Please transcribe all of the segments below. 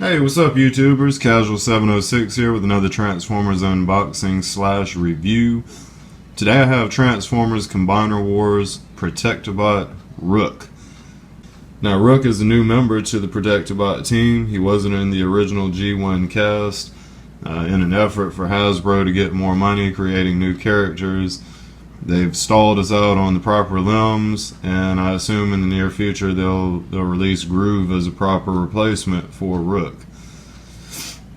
Hey, what's up YouTubers? Casual706 here with another Transformers unboxing slash review. Today I have Transformers Combiner Wars Protectobot Rook. Now Rook is a new member to the Protectobot team. He wasn't in the original G1 cast. In an effort for Hasbro to get more money creating new characters, they've stalled us out on the proper limbs, and I assume in the near future they'll release Groove as a proper replacement for Rook.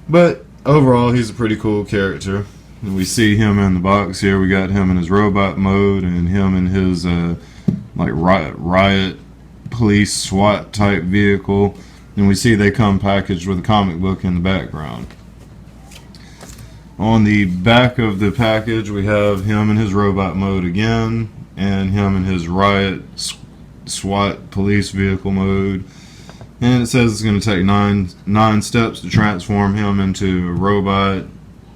But overall, he's a pretty cool character. And we see him in the box here. We got him in his robot mode and him in his like riot police SWAT type vehicle. And we see they come packaged with a comic book in the background. On the back of the package, we have him in his robot mode again, and him in his riot SWAT police vehicle mode. And it says it's going to take nine steps to transform him into a robot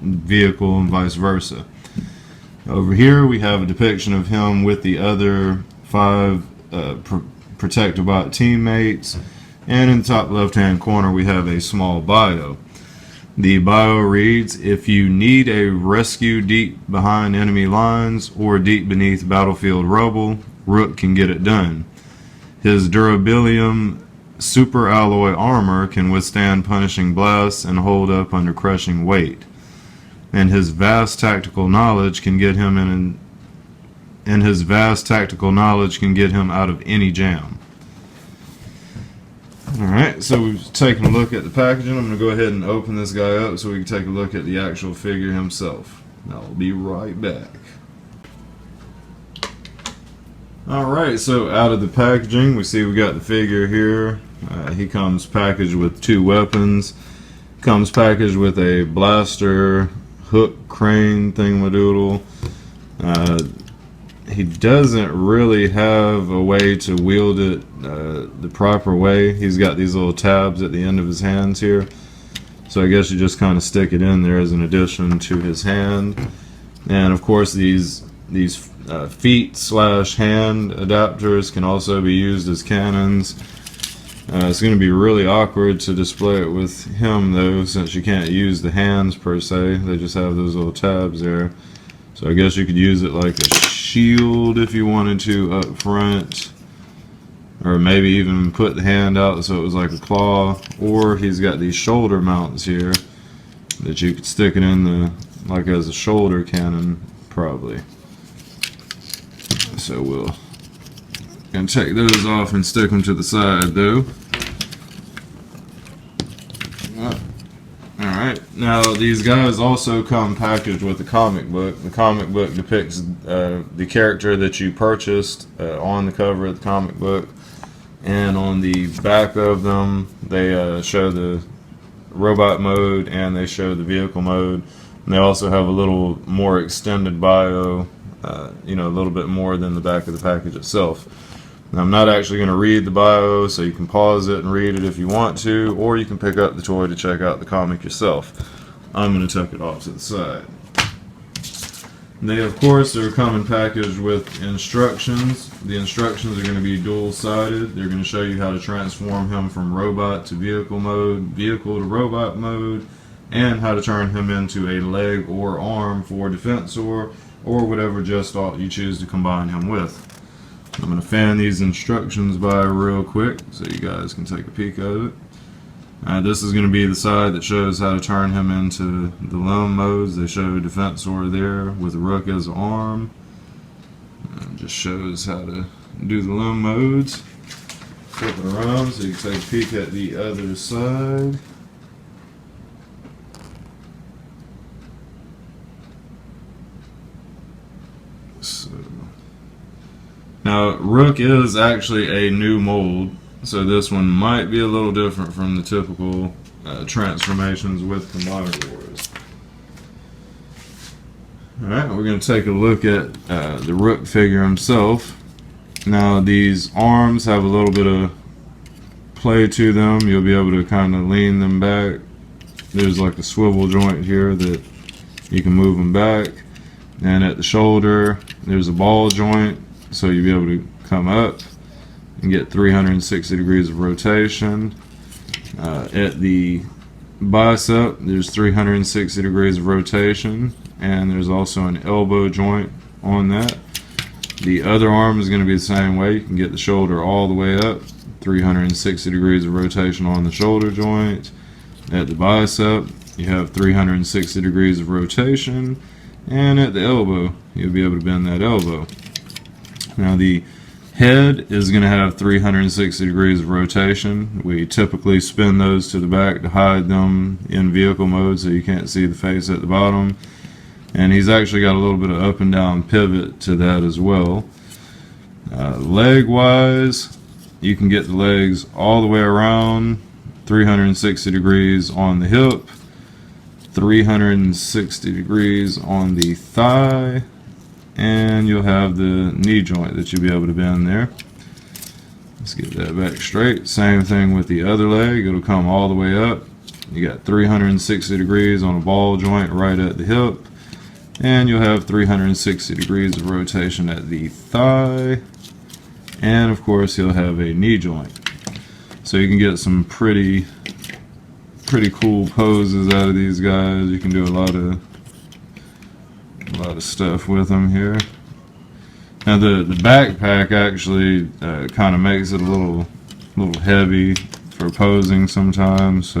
vehicle and vice versa. Over here we have a depiction of him with the other 5 Protectobot teammates, and in the top left hand corner we have a small bio. The bio reads, "If you need a rescue deep behind enemy lines or deep beneath battlefield rubble, Rook can get it done. His Durabilium super alloy armor can withstand punishing blasts and hold up under crushing weight. And his vast tactical knowledge can get him out of any jam." Alright, so we've taken a look at the packaging. I'm going to go ahead and open this guy up so we can take a look at the actual figure himself. I'll be right back. Alright, so out of the packaging, we see we got the figure here. He comes packaged with 2 weapons. Comes packaged with a blaster, hook, crane, thingamadoodle. He doesn't really have a way to wield it the proper way. He's got these little tabs at the end of his hands here, so I guess you just kind of stick it in there as an addition to his hand. And of course these feet slash hand adapters can also be used as cannons. It's going to be really awkward to display it with him though, since you can't use the hands per se. They just have those little tabs there. So I guess you could use it like a shield if you wanted to up front, or maybe even put the hand out so it was like a claw. Or he's got these shoulder mounts here that you could stick it in the like as a shoulder cannon probably. So we'll gonna take those off and stick them to the side though. Alright, now these guys also come packaged with a comic book. The comic book depicts the character that you purchased on the cover of the comic book, and on the back of them they show the robot mode and they show the vehicle mode, and they also have a little more extended bio, you know, a little bit more than the back of the package itself. Now, I'm not actually going to read the bio, so you can pause it and read it if you want to, or you can pick up the toy to check out the comic yourself. I'm going to tuck it off to the side. They, of course, are coming packaged with instructions. The instructions are going to be dual-sided. They're going to show you how to transform him from robot to vehicle mode, vehicle to robot mode, and how to turn him into a leg or arm for Defensor, or whatever just alt you choose to combine him with. I'm going to fan these instructions by real quick so you guys can take a peek of it. This is going to be the side that shows how to turn him into the limb modes. They show Defensor there with Rook as an arm. It just shows how to do the limb modes. Flip it around so you can take a peek at the other side. Now, Rook is actually a new mold, so this one might be a little different from the typical transformations with Combiner Wars. Alright, we're going to take a look at the Rook figure himself. Now, these arms have a little bit of play to them. You'll be able to kind of lean them back. There's like a swivel joint here that you can move them back. And at the shoulder, there's a ball joint, so you'll be able to come up and get 360 degrees of rotation. At the bicep, there's 360 degrees of rotation, and there's also an elbow joint on that. The other arm is going to be the same way. You can get the shoulder all the way up, 360 degrees of rotation on the shoulder joint. At the bicep, you have 360 degrees of rotation, and at the elbow, you'll be able to bend that elbow. Now the head is going to have 360 degrees of rotation. We typically spin those to the back to hide them in vehicle mode so you can't see the face at the bottom. And he's actually got a little bit of up and down pivot to that as well. Leg wise, you can get the legs all the way around, 360 degrees on the hip, 360 degrees on the thigh, and you'll have the knee joint that you'll be able to bend there. Let's get that back straight. Same thing with the other leg. It'll come all the way up. You got 360 degrees on a ball joint right at the hip, and you'll have 360 degrees of rotation at the thigh, and of course you'll have a knee joint. So you can get some pretty cool poses out of these guys. You can do a lot of stuff with them here. Now the backpack actually kind of makes it a little heavy for posing sometimes, so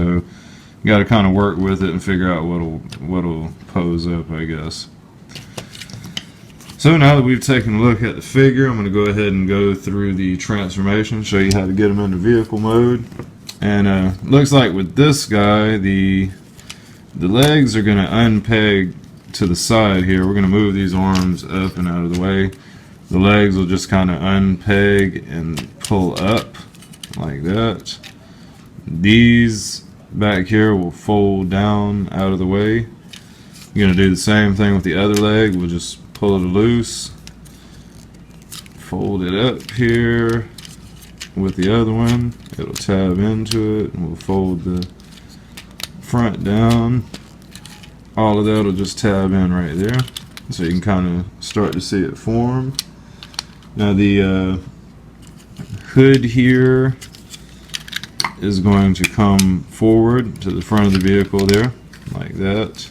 you got to kind of work with it and figure out what'll pose up, I guess. So now that we've taken a look at the figure, I'm going to go ahead and go through the transformation, show you how to get him into vehicle mode. And looks like with this guy, the legs are going to unpeg to the side here. We're going to move these arms up and out of the way. The legs will just kind of unpeg and pull up like that. These back here will fold down out of the way. You're going to do the same thing with the other leg. We'll just pull it loose, fold it up here with the other one. It'll tab into it, and we'll fold the front down. All of that will just tab in right there, so you can kind of start to see it form. Now the hood here is going to come forward to the front of the vehicle there, like that,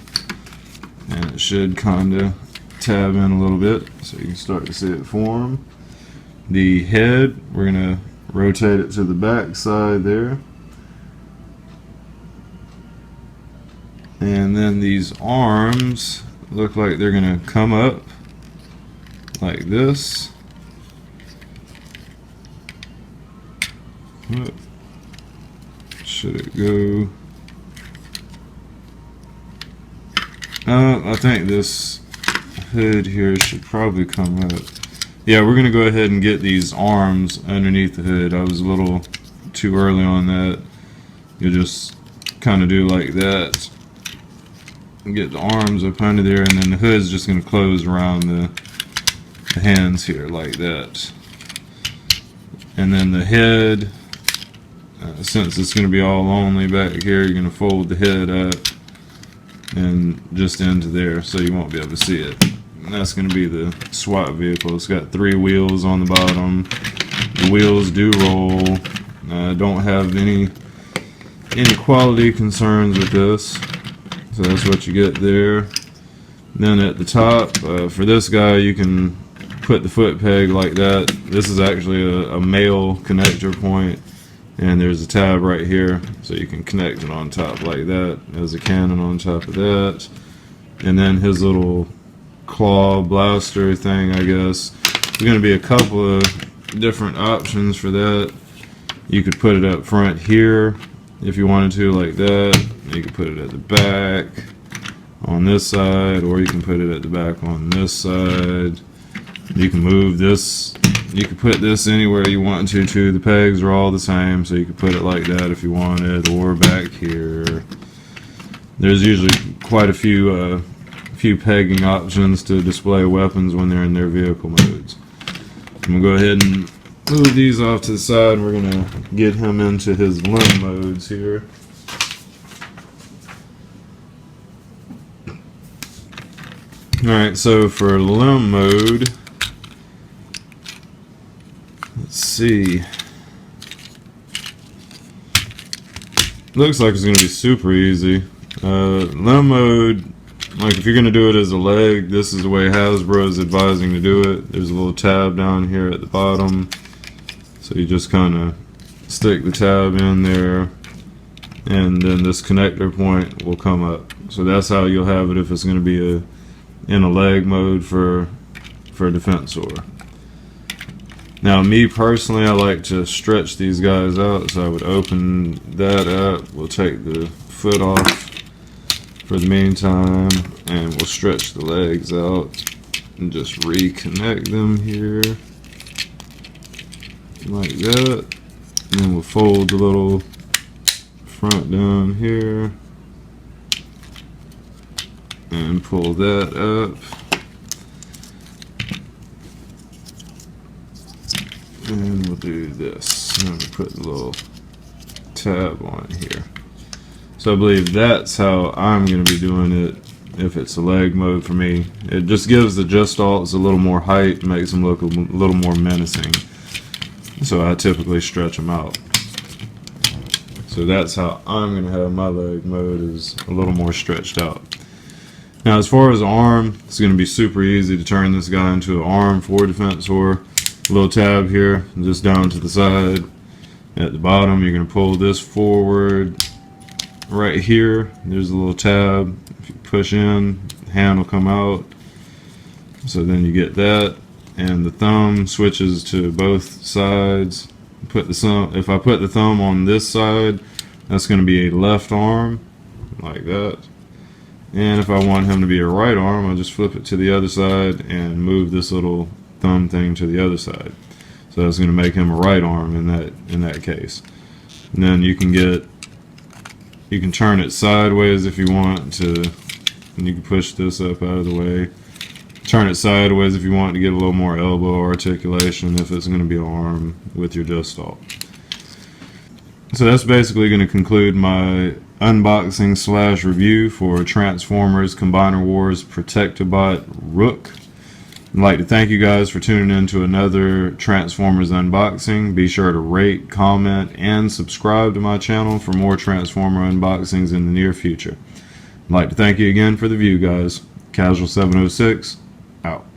and it should kind of tab in a little bit so you can start to see it form. The head, we're going to rotate it to the back side there, and then these arms look like they're going to come up like this. Should it go? I think this hood here should probably come up. Yeah, we're going to go ahead and get these arms underneath the hood. I was a little too early on that. You'll just kind of do like that. Get the arms up under there, and then the hood's just going to close around the hands here like that. And then the head, since it's going to be all only back here, you're going to fold the head up and just into there so you won't be able to see it. And that's going to be the SWAT vehicle. It's got 3 wheels on the bottom. The wheels do roll. Don't have any quality concerns with this. So that's what you get there. Then at the top, for this guy, you can put the foot peg like that. This is actually a male connector point, and there's a tab right here, so you can connect it on top like that. There's a cannon on top of that, and then his little claw blaster thing, I guess. There's going to be a couple of different options for that. You could put it up front here if you wanted to, like that. You could put it at the back on this side, or you can put it at the back on this side. You can move this. You can put this anywhere you want to too. The pegs are all the same, so you could put it like that if you wanted, or back here. There's usually quite a few pegging options to display weapons when they're in their vehicle modes. I'm gonna go ahead and move these off to the side, and we're gonna get him into his limb modes here. Alright, so for limb mode, let's see. looks like it's going to be super easy. Limb mode, like if you're going to do it as a leg, this is the way Hasbro is advising to do it. There's a little tab down here at the bottom, so you just kind of stick the tab in there, and then this connector point will come up. So that's how you'll have it if it's going to be in a leg mode for Defensor. Now, me personally, I like to stretch these guys out, so I would open that up. We'll take the foot off for the meantime, and we'll stretch the legs out and just reconnect them here like that. And then we'll fold the little front down here and pull that up. And we'll do this. And we'll put the little tab on here. So I believe that's how I'm going to be doing it if it's a leg mode for me. It just gives the Gestalts a little more height, makes them look a little more menacing. So I typically stretch them out. So that's how I'm going to have my leg mode, is a little more stretched out. Now as far as arm, it's going to be super easy to turn this guy into an arm for Defensor. Little tab here, just down to the side. At the bottom, you're going to pull this forward. Right here, there's a little tab. If you push in, the hand will come out. So then you get that, and the thumb switches to both sides. If I put the thumb on this side, that's going to be a left arm, like that. And if I want him to be a right arm, I'll just flip it to the other side and move this little thumb thing to the other side. So that's going to make him a right arm in that case. And then you can turn it sideways if you want to, and you can push this up out of the way. Turn it sideways if you want to get a little more elbow articulation if it's going to be an arm with your Gestalt. So that's basically going to conclude my unboxing / review for Transformers Combiner Wars Protectobot Rook. I'd like to thank you guys for tuning in to another Transformers unboxing. Be sure to rate, comment, and subscribe to my channel for more Transformer unboxings in the near future. I'd like to thank you again for the view, guys. Casual 706, out.